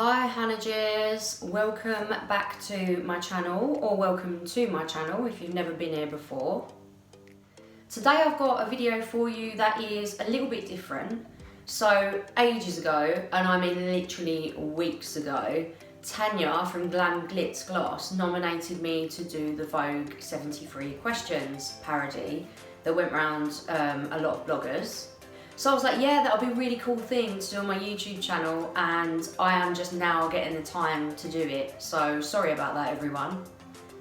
Hi Hannagers, welcome back to my channel, or welcome to my channel if you've never been here before. Today I've got a video for you that is a little bit different. So ages ago, and I mean literally weeks ago, Tanya from GlamGlitzGloss nominated me to do the Vogue 73 questions parody that went around a lot of bloggers. So I was like, yeah, that'll be a really cool thing to do on my YouTube channel, and I am just now getting the time to do it. So sorry about that, everyone.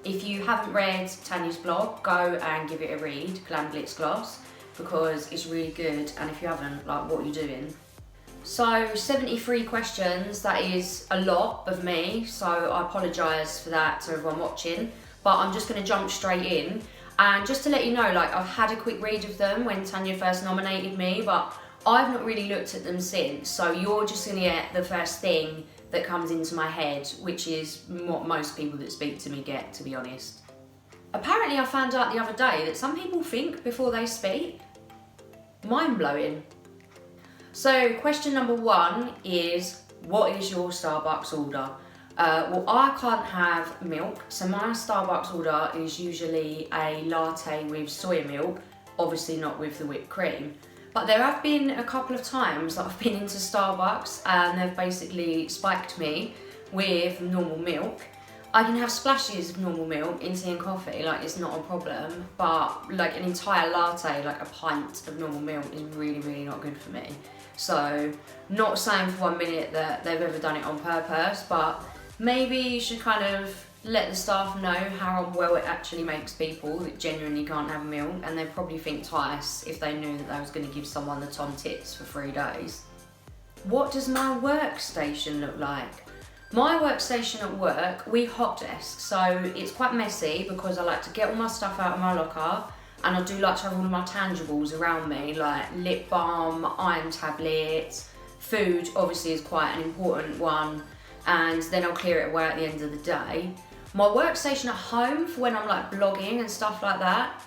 If you haven't read Tanya's blog, go and give it a read, GlamGlitzGloss, because it's really good. And if you haven't, like, what are you doing? So 73 questions, that is a lot of me. So I apologise for that to everyone watching, but I'm just gonna jump straight in. And just to let you know, like, I've had a quick read of them when Tanya first nominated me, but I've not really looked at them since. So you're just gonna get the first thing that comes into my head, which is what most people that speak to me get, to be honest. Apparently I found out the other day that some people think before they speak. Mind-blowing. So question number one is, what is your Starbucks order? Well, I can't have milk, so my Starbucks order is usually a latte with soya milk, obviously not with the whipped cream. But there have been a couple of times that I've been into Starbucks and they've basically spiked me with normal milk. I can have splashes of normal milk in tea and coffee, like, it's not a problem, but like an entire latte, like a pint of normal milk, is really, really not good for me. So, not saying for 1 minute that they've ever done it on purpose, but maybe you should kind of let the staff know how well it actually makes people that genuinely can't have milk, and they'd probably think twice if they knew that they was going to give someone the tom tits for 3 days. What does my workstation look like? My workstation at work, we hot desk, so it's quite messy because I like to get all my stuff out of my locker, and I do like to have all of my tangibles around me, like lip balm, iron tablets, food obviously is quite an important one, and then I'll clear it away at the end of the day. My workstation at home, for when I'm like blogging and stuff like that,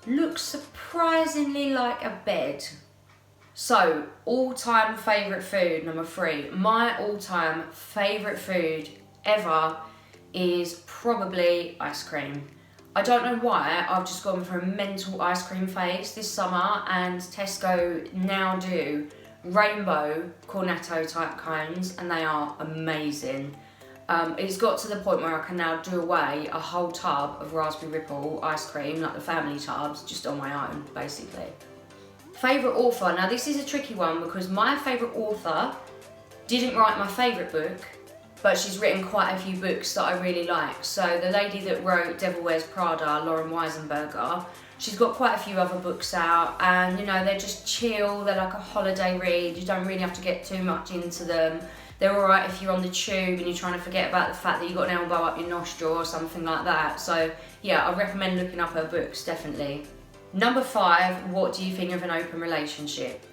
looks surprisingly like a bed. So, all-time favourite food, number 3. My all-time favourite food ever is probably ice cream. I don't know why, I've just gone for a mental ice cream phase this summer, and Tesco now do rainbow cornetto type cones, and they are amazing. It's got to the point where I can now do away a whole tub of raspberry ripple ice cream, like the family tubs, just on my own, basically. Favourite author, now this is a tricky one because my favourite author didn't write my favourite book, but she's written quite a few books that I really like. So the lady that wrote Devil Wears Prada, Lauren Weisenberger, she's got quite a few other books out, and you know, they're just chill, they're like a holiday read, you don't really have to get too much into them. They're alright if you're on the tube and you're trying to forget about the fact that you've got an elbow up your nostril or something like that. So yeah, I recommend looking up her books, definitely. Number 5, what do you think of an open relationship?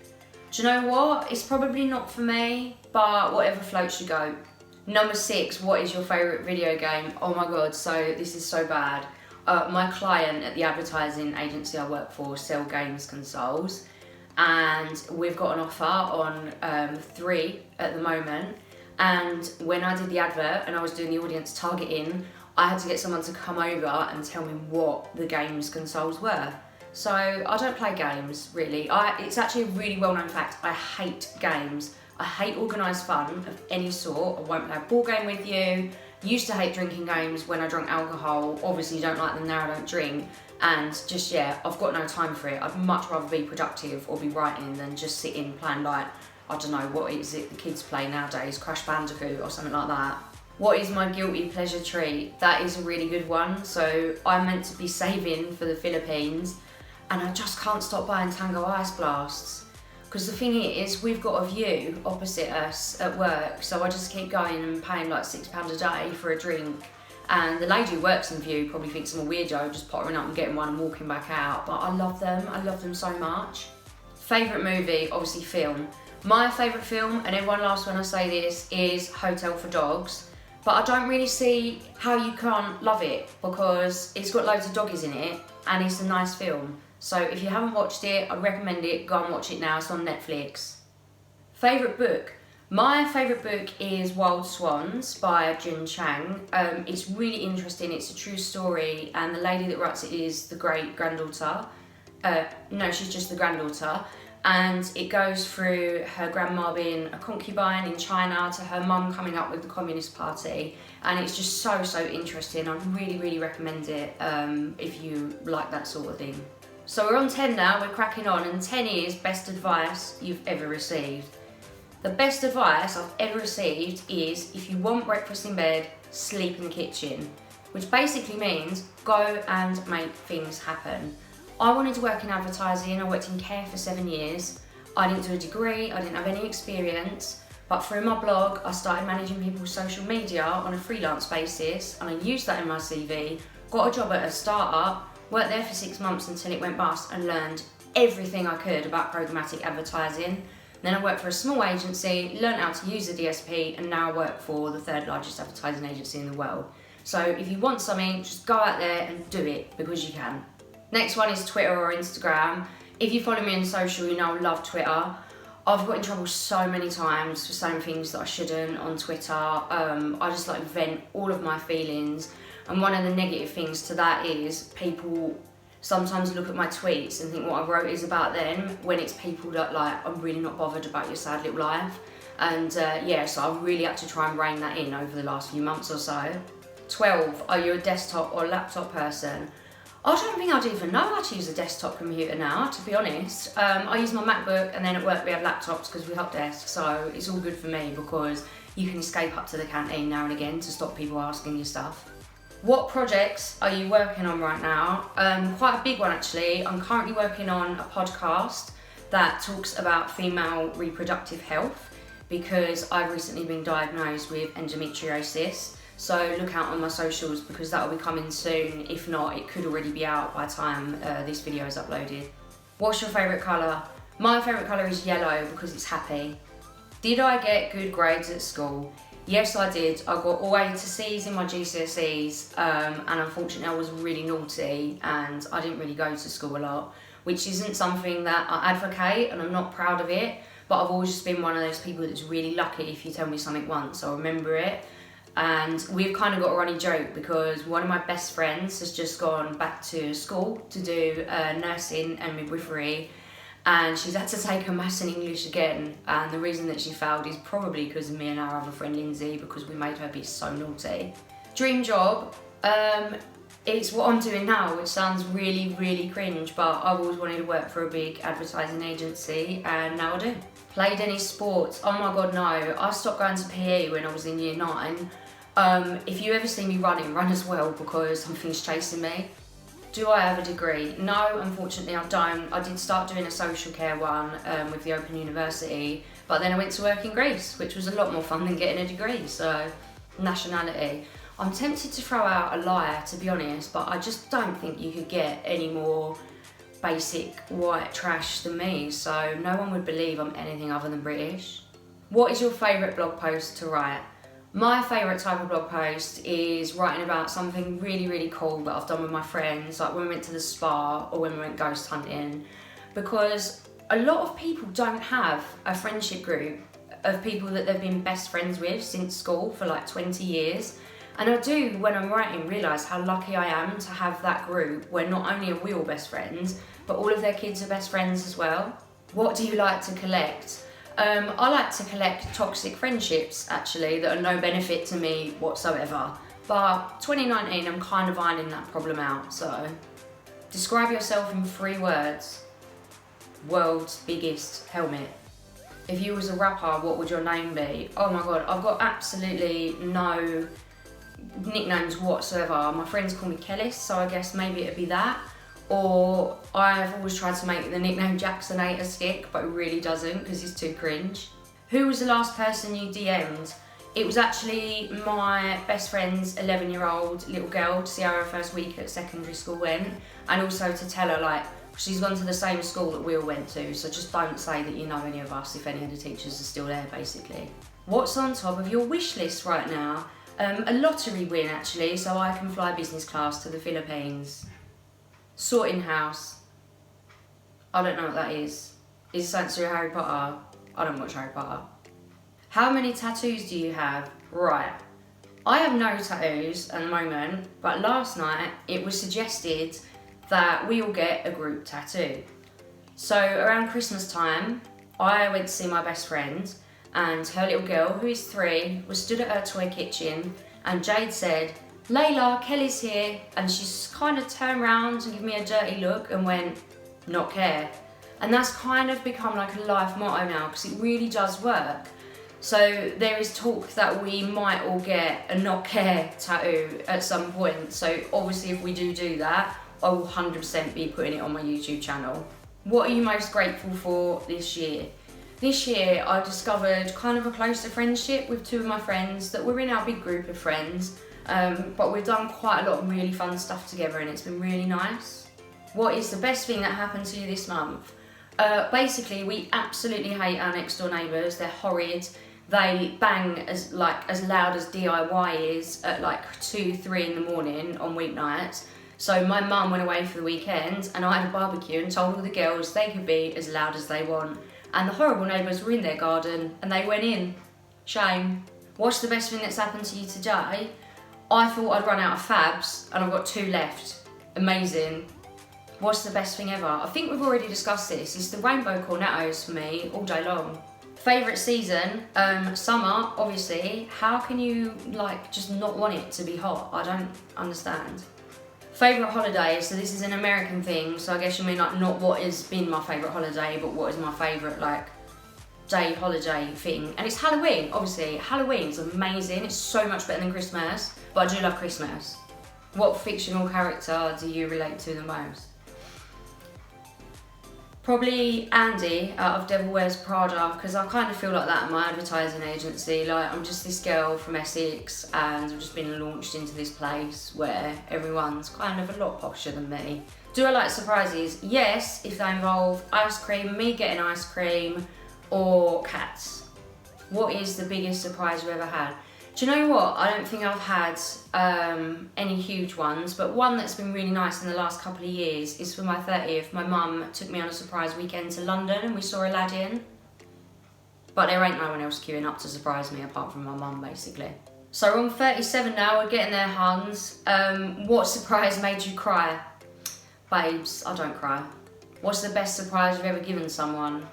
Do you know what? It's probably not for me, but whatever floats your boat. Number 6, what is your favourite video game? Oh my god, so this is so bad. My client at the advertising agency I work for sell games consoles, and we've got an offer on 3 at the moment, and when I did the advert and I was doing the audience targeting, I had to get someone to come over and tell me what the games consoles were. So I don't play games, really. It's actually a really well-known fact, I hate games. I hate organised fun of any sort. I won't play a ball game with you. Used to hate drinking games when I drank alcohol. Obviously don't like them now, I don't drink. And just, yeah, I've got no time for it. I'd much rather be productive or be writing than just sitting playing, like, I don't know, what is it the kids play nowadays? Crash Bandicoot or something like that. What is my guilty pleasure treat? That is a really good one. So I'm meant to be saving for the Philippines, and I just can't stop buying Tango Ice Blasts. Because the thing is, we've got a view opposite us at work, so I just keep going and paying like £6 a day for a drink. And the lady who works in View probably thinks I'm a weirdo, just pottering up and getting one and walking back out. But I love them so much. Favourite movie, obviously film. My favourite film, and everyone laughs when I say this, is Hotel for Dogs. But I don't really see how you can't love it, because it's got loads of doggies in it, and it's a nice film. So if you haven't watched it, I'd recommend it, go and watch it now, it's on Netflix. Favourite book? My favourite book is Wild Swans by Jun Chang. It's really interesting, it's a true story, and the lady that writes it is the great-granddaughter. No, she's just the granddaughter. And it goes through her grandma being a concubine in China to her mum coming up with the Communist Party. And it's just so, so interesting. I really, really recommend it if you like that sort of thing. So we're on 10 now, we're cracking on, and 10 is best advice you've ever received. The best advice I've ever received is, if you want breakfast in bed, sleep in the kitchen. Which basically means go and make things happen. I wanted to work in advertising, I worked in care for 7 years. I didn't do a degree, I didn't have any experience, but through my blog, I started managing people's social media on a freelance basis, and I used that in my CV, got a job at a startup, worked there for 6 months until it went bust, and learned everything I could about programmatic advertising. Then I worked for a small agency, learned how to use a DSP, and now I work for the 3rd largest advertising agency in the world. So if you want something, just go out there and do it, because you can. Next one is Twitter or Instagram. If you follow me on social, you know I love Twitter. I've got in trouble so many times for saying things that I shouldn't on Twitter. I just like vent all of my feelings. And one of the negative things to that is people sometimes look at my tweets and think what I wrote is about them, when it's people that like, I'm really not bothered about your sad little life. And yeah, so I've really had to try and rein that in over the last few months or so. 12, are you a desktop or laptop person? I don't think I'd even know how to use a desktop computer now, to be honest. I use my MacBook, and then at work we have laptops because we help desk, so it's all good for me because you can escape up to the canteen now and again to stop people asking you stuff. What projects are you working on right now? Quite a big one actually. I'm currently working on a podcast that talks about female reproductive health because I've recently been diagnosed with endometriosis. So look out on my socials because that will be coming soon. If not, it could already be out by the time this video is uploaded. What's your favourite colour? My favourite colour is yellow because it's happy. Did I get good grades at school? Yes, I did. I got all A to C's in my GCSEs, and unfortunately I was really naughty and I didn't really go to school a lot, which isn't something that I advocate, and I'm not proud of it, but I've always just been one of those people that's really lucky. If you tell me something once, I'll remember it. And we've kind of got a running joke because one of my best friends has just gone back to school to do nursing and midwifery, and she's had to take a maths and English again, and the reason that she failed is probably because of me and our other friend Lindsay, because we made her be so naughty. Dream job, it's what I'm doing now, which sounds really, really cringe, but I've always wanted to work for a big advertising agency, and now I do. Played any sports? Oh my god, no. I stopped going to PE when I was in year 9. If you ever see me running, run as well because something's chasing me. Do I have a degree? No, unfortunately I don't. I did start doing a social care one with the Open University, but then I went to work in Greece, which was a lot more fun than getting a degree, so nationality. I'm tempted to throw out a liar, to be honest, but I just don't think you could get any more basic white trash than me, so no one would believe I'm anything other than British. What is your favourite blog post to write? My favourite type of blog post is writing about something really, really cool that I've done with my friends, like when we went to the spa or when we went ghost hunting, because a lot of people don't have a friendship group of people that they've been best friends with since school for like 20 years. And I do, when I'm writing, realise how lucky I am to have that group where not only are we all best friends, but all of their kids are best friends as well. What do you like to collect? I like to collect toxic friendships, actually, that are no benefit to me whatsoever. But 2019, I'm kind of ironing that problem out, so. Describe yourself in 3 words. World's biggest helmet. If you was a rapper, what would your name be? Oh my god, I've got absolutely no nicknames whatsoever. My friends call me Kellis, so I guess maybe it'd be that. Or I've always tried to make the nickname Jacksonator stick, but it really doesn't because it's too cringe. Who was the last person you DM'd? It was actually my best friend's 11-year-old little girl to see how her first week at secondary school went, and also to tell her like she's gone to the same school that we all went to, so just don't say that you know any of us if any of the teachers are still there, basically. What's on top of your wish list right now? A lottery win actually, so I can fly business class to the Philippines. Sorting house. I don't know what that is. Is it something to Harry Potter? I don't watch Harry Potter. How many tattoos do you have? Right. I have no tattoos at the moment, but last night it was suggested that we all get a group tattoo. So around Christmas time, I went to see my best friend, and her little girl, who is 3, was stood at her toy kitchen, and Jade said, "Layla, Kelly's here," and she's kind of turned around and gave me a dirty look and went, "Not care." And that's kind of become like a life motto now, because it really does work. So there is talk that we might all get a not care tattoo at some point. So obviously if we do that, I will 100% be putting it on my YouTube channel. What are you most grateful for this year? This year I discovered kind of a closer friendship with 2 of my friends that were in our big group of friends. But we've done quite a lot of really fun stuff together, and it's been really nice. What is the best thing that happened to you this month? Basically, we absolutely hate our next door neighbours. They're horrid. They bang as loud as DIY is at like 2, 3 in the morning on weeknights. So my mum went away for the weekend, and I had a barbecue and told all the girls they could be as loud as they want. And the horrible neighbours were in their garden and they went in. Shame. What's the best thing that's happened to you today? I thought I'd run out of fabs and I've got 2 left. Amazing. What's the best thing ever? I think we've already discussed this. It's the rainbow cornettos for me all day long. Favourite season? Summer, obviously. How can you like just not want it to be hot? I don't understand. Favourite holiday? So this is an American thing, so I guess you mean like not what has been my favourite holiday, but what is my favourite like day holiday thing. And it's Halloween, obviously. Halloween's amazing. It's so much better than Christmas, but I do love Christmas. What fictional character do you relate to the most? Probably Andy out of Devil Wears Prada, because I kind of feel like that at my advertising agency. Like, I'm just this girl from Essex and I've just been launched into this place where everyone's kind of a lot posher than me. Do I like surprises? Yes, if they involve ice cream, me getting ice cream, or cats. What is the biggest surprise you've ever had? Do you know what? I don't think I've had any huge ones, but one that's been really nice in the last couple of years is for my 30th. My mum took me on a surprise weekend to London and we saw Aladdin. But there ain't no one else queuing up to surprise me apart from my mum, basically. So we're on 37 now, we're getting there, Hans. What surprise made you cry? Babes, I don't cry. What's the best surprise you've ever given someone?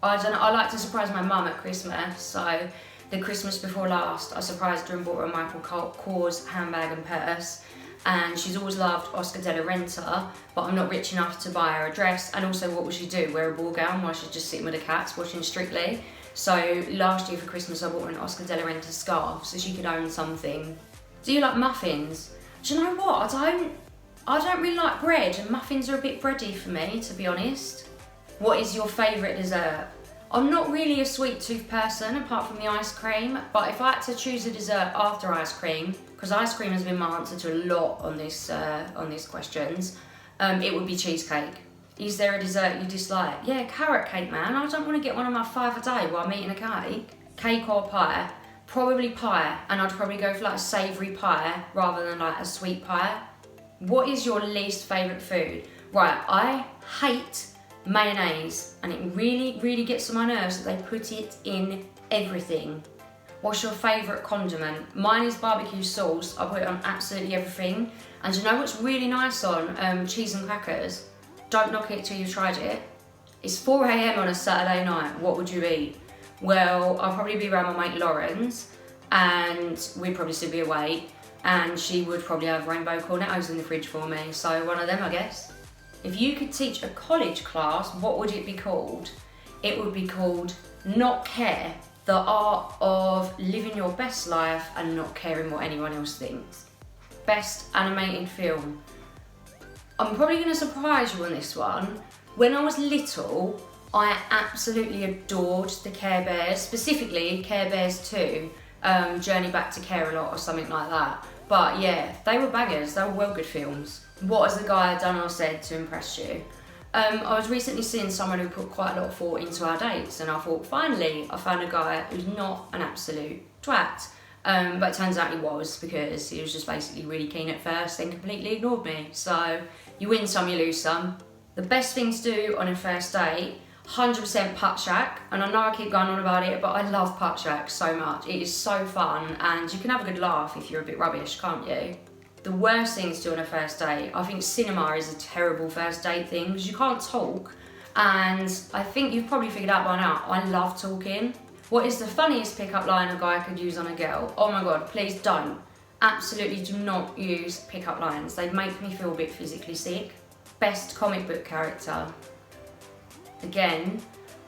I don't know, I like to surprise my mum at Christmas, so the Christmas before last, I surprised her and bought her a Michael Kors handbag and purse, and she's always loved Oscar de la Renta, but I'm not rich enough to buy her a dress, and also what would she do, wear a ball gown while she's just sitting with the cats watching Strictly? So last year for Christmas I bought her an Oscar de la Renta scarf so she could own something. Do you like muffins? Do you know what, I don't really like bread, and muffins are a bit bready for me, to be honest. What is your favourite dessert? I'm not really a sweet tooth person apart from the ice cream, but if I had to choose a dessert after ice cream, because ice cream has been my answer to a lot on these questions, it would be cheesecake. Is there a dessert you dislike? Yeah, carrot cake, man. I don't want to get one of my 5 a day while I'm eating a cake. Cake or pie? Probably pie, and I'd probably go for like a savoury pie rather than like a sweet pie. What is your least favourite food? Right, I hate mayonnaise, and it really gets on my nerves that they put it in everything. What's your favourite condiment? Mine is barbecue sauce. I put it on absolutely everything. And you know what's really nice on cheese and crackers? Don't knock it till you've tried it. It's 4 AM on a Saturday night. What would you eat? Well, I'll probably be around my mate Lauren's, and we'd probably still be awake, and she would probably have rainbow cornettos in the fridge for me. So one of them, I guess. If you could teach a college class, what would it be called? It would be called Not Care, the art of living your best life and not caring what anyone else thinks. Best animated film. I'm probably going to surprise you on this one. When I was little, I absolutely adored the Care Bears, specifically Care Bears 2, Journey Back to Care-a-Lot or something like that. But yeah, they were bangers, they were well good films. What has the guy done or said to impress you? I was recently seeing someone who put quite a lot of thought into our dates, and I thought, finally, I found a guy who's not an absolute twat. But it turns out he was, because he was just basically really keen at first, then completely ignored me. So you win some, you lose some. The best thing to do on a first date? 100% Putt Shack, and I know I keep going on about it, but I love Putt Shack so much. It is so fun, and you can have a good laugh if you're a bit rubbish, can't you? The worst thing to do on a first date, I think cinema is a terrible first date thing, because you can't talk, and I think you've probably figured out by now, I love talking. What is the funniest pickup line a guy could use on a girl? Oh my god, please don't. Absolutely do not use pickup lines. They make me feel a bit physically sick. Best comic book character. Again,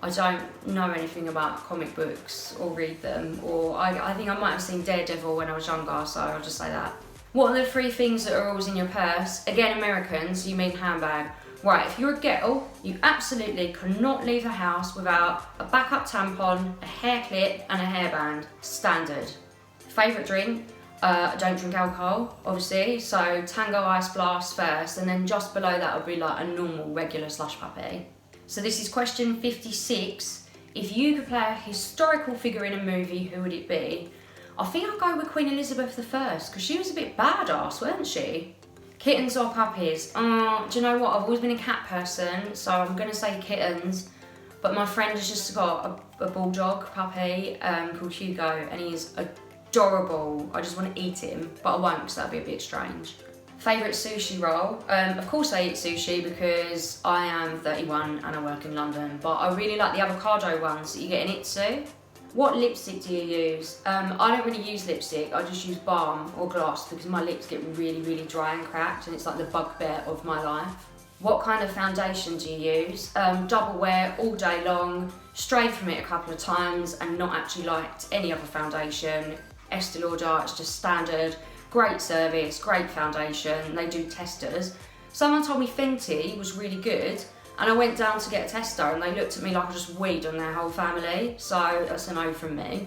I don't know anything about comic books or read them, or I think I might have seen Daredevil when I was younger, so I'll just say that. What are the 3 things that are always in your purse? Again, Americans, you mean handbag. Right, if you're a girl, you absolutely cannot leave the house without a backup tampon, a hair clip, and a hairband. Standard. Favourite drink? I don't drink alcohol, obviously, so Tango Ice Blast first, and then just below that would be like a normal, regular slush puppy. So this is question 56. If you could play a historical figure in a movie, who would it be? I think I'll go with Queen Elizabeth I, because she was a bit badass, weren't she? Kittens or puppies? Do you know what? I've always been a cat person, so I'm going to say kittens. But my friend has just got a bulldog puppy called Hugo, and he's adorable. I just want to eat him, but I won't because that'd be a bit strange. Favourite sushi roll? Of course I eat sushi because I am 31 and I work in London, but I really like the avocado ones that you get in Itsu. What lipstick do you use? I don't really use lipstick, I just use balm or gloss because my lips get really, really dry and cracked, and it's like the bugbear of my life. What kind of foundation do you use? Double wear all day long, strayed from it a couple of times and not actually liked any other foundation. Estee Lauder, it's just standard. Great service, great foundation, they do testers. Someone told me Fenty was really good, and I went down to get a tester and they looked at me like I just weed on their whole family, so that's a no from me.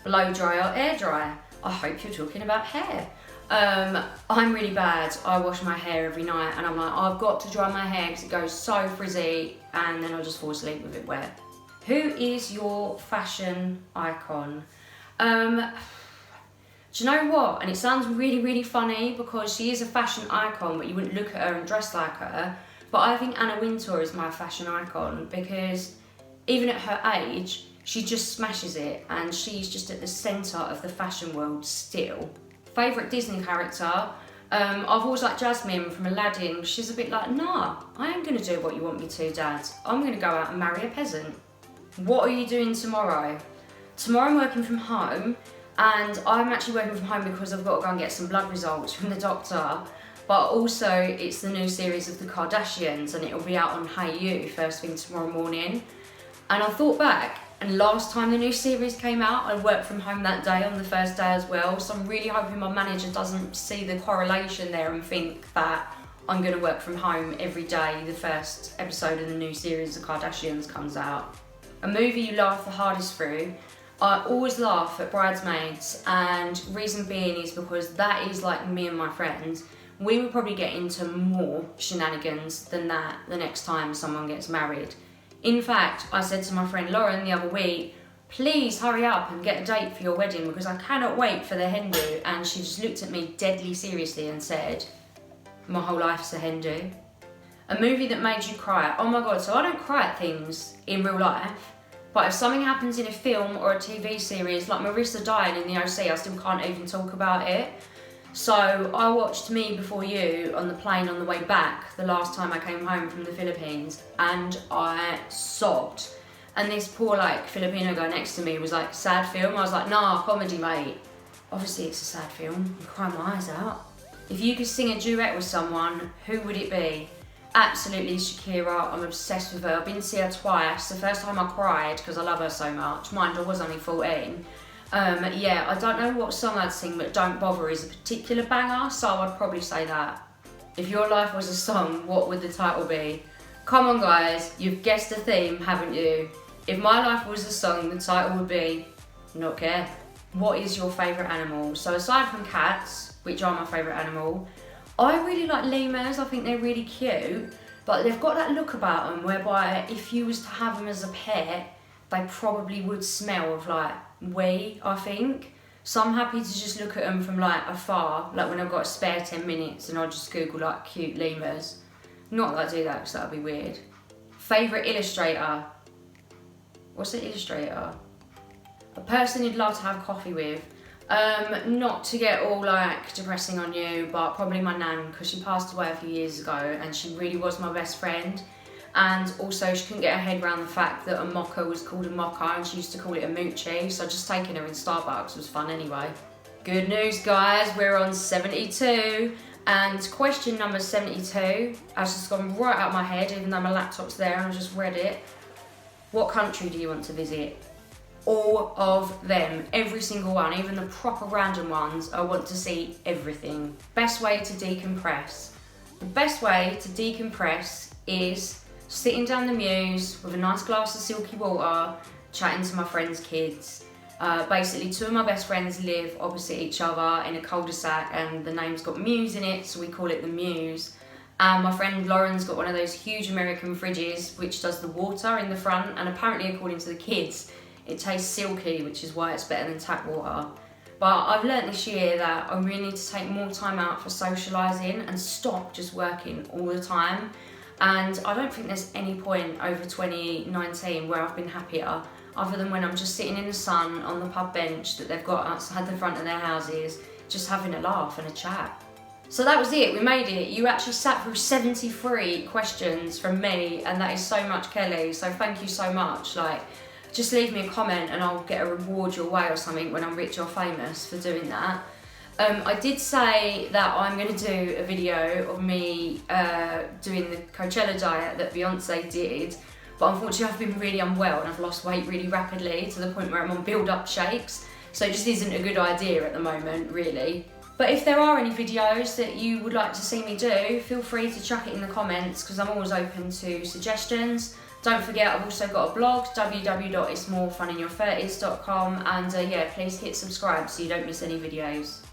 Blow dry or air dry? I hope you're talking about hair. I'm really bad. I wash my hair every night and I'm like, I've got to dry my hair because it goes so frizzy, and then I'll just fall asleep with it wet. Who is your fashion icon? Do you know what? And it sounds really, really funny because she is a fashion icon, but you wouldn't look at her and dress like her. But I think Anna Wintour is my fashion icon because even at her age, she just smashes it, and she's just at the centre of the fashion world still. Favourite Disney character? I've always liked Jasmine from Aladdin. She's a bit like, nah, I am going to do what you want me to, Dad. I'm going to go out and marry a peasant. What are you doing tomorrow? Tomorrow I'm working from home. And I'm actually working from home because I've got to go and get some blood results from the doctor. But also, it's the new series of the Kardashians, and it'll be out on Hey You first thing tomorrow morning. And I thought back, and last time the new series came out, I worked from home that day on the first day as well. So I'm really hoping my manager doesn't see the correlation there and think that I'm going to work from home every day the first episode of the new series, the Kardashians, comes out. A movie you laugh the hardest through? I always laugh at Bridesmaids, and reason being is because that is like me and my friends. We would probably get into more shenanigans than that the next time someone gets married. In fact, I said to my friend Lauren the other week, please hurry up and get a date for your wedding because I cannot wait for the hen do, and she just looked at me deadly seriously and said, my whole life's a hen do. A movie that made you cry? Oh my god, so I don't cry at things in real life. But if something happens in a film or a TV series, like Marissa dying in the OC, I still can't even talk about it. So I watched Me Before You on the plane on the way back the last time I came home from the Philippines, and I sobbed. And this poor Filipino guy next to me was like, sad film? I was like, nah, comedy mate. Obviously it's a sad film, I cry my eyes out. If you could sing a duet with someone, who would it be? Absolutely Shakira, I'm obsessed with her. I've been to see her twice. The first time I cried because I love her so much. Mind, I was only 14. Yeah, I don't know what song I'd sing, but Don't Bother is a particular banger, so I'd probably say that. If your life was a song, what would the title be? Come on guys, you've guessed the theme, haven't you? If my life was a song, the title would be Not Care. What is your favourite animal? So aside from cats, which are my favourite animal, I really like lemurs. I think they're really cute, but they've got that look about them whereby if you was to have them as a pet, they probably would smell of wee, I think. So I'm happy to just look at them from afar, when I've got a spare 10 minutes and I'll just Google cute lemurs. Not that I do that because that would be weird. Favourite illustrator? What's the illustrator? A person you'd love to have coffee with. Not to get all like depressing on you, but probably my nan, because she passed away a few years ago and she really was my best friend. And also she couldn't get her head around the fact that a mocha was called a mocha and she used to call it a moochie, so just taking her in Starbucks was fun anyway. Good news guys, we're on 72, and question number 72 has just gone right out of my head even though my laptop's there and I just read it. What country do you want to visit? All of them, every single one, even the proper random ones. I want to see everything. Best way to decompress. The best way to decompress is sitting down the Mews with a nice glass of silky water, chatting to my friends' kids. Basically, two of my best friends live opposite each other in a cul-de-sac and the name's got Mews in it, so we call it the Mews. And my friend Lauren's got one of those huge American fridges which does the water in the front, and apparently according to the kids, it tastes silky, which is why it's better than tap water. But I've learnt this year that I really need to take more time out for socialising and stop just working all the time. And I don't think there's any point over 2019 where I've been happier, other than when I'm just sitting in the sun on the pub bench that they've got outside the front of their houses, just having a laugh and a chat. So that was it, we made it. You actually sat through 73 questions from me, and that is so much, Kelly, so thank you so much. Like, just leave me a comment and I'll get a reward your way or something when I'm rich or famous for doing that. I did say that I'm going to do a video of me doing the Coachella diet that Beyonce did, but unfortunately I've been really unwell and I've lost weight really rapidly to the point where I'm on build-up shakes, so it just isn't a good idea at the moment, really. But if there are any videos that you would like to see me do, feel free to chuck it in the comments because I'm always open to suggestions. Don't forget, I've also got a blog, www.itsmorefuninyour30s.com, and yeah, please hit subscribe so you don't miss any videos.